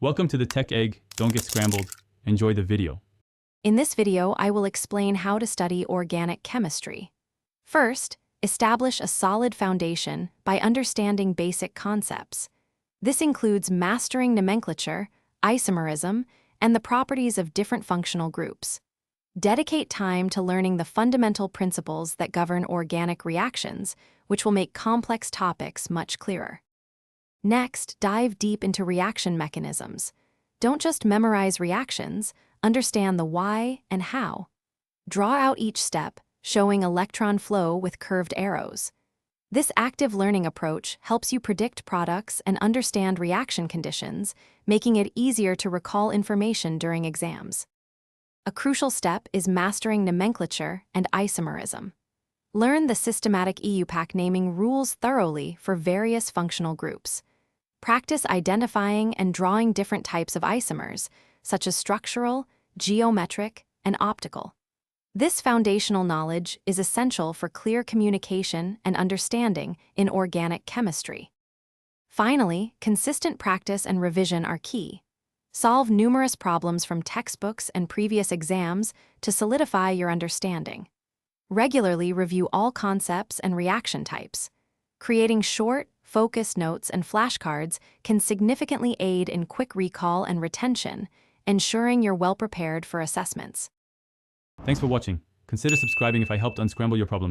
Welcome to the Tech Egg. Don't get scrambled. Enjoy the video. In this video, I will explain how to study organic chemistry. First, establish a solid foundation by understanding basic concepts. This includes mastering nomenclature, isomerism, and the properties of different functional groups. Dedicate time to learning the fundamental principles that govern organic reactions, which will make complex topics much clearer. Next, dive deep into reaction mechanisms. Don't just memorize reactions, understand the why and how. Draw out each step, showing electron flow with curved arrows. This active learning approach helps you predict products and understand reaction conditions, making it easier to recall information during exams. A crucial step is mastering nomenclature and isomerism. Learn the systematic EUPAC naming rules thoroughly for various functional groups. Practice identifying and drawing different types of isomers, such as structural, geometric, and optical. This foundational knowledge is essential for clear communication and understanding in organic chemistry. Finally, consistent practice and revision are key. Solve numerous problems from textbooks and previous exams to solidify your understanding. Regularly review all concepts and reaction types. Creating short, focused notes and flashcards can significantly aid in quick recall and retention, ensuring you're well prepared for assessments. Thanks for watching. Consider subscribing if I helped unscramble your problems.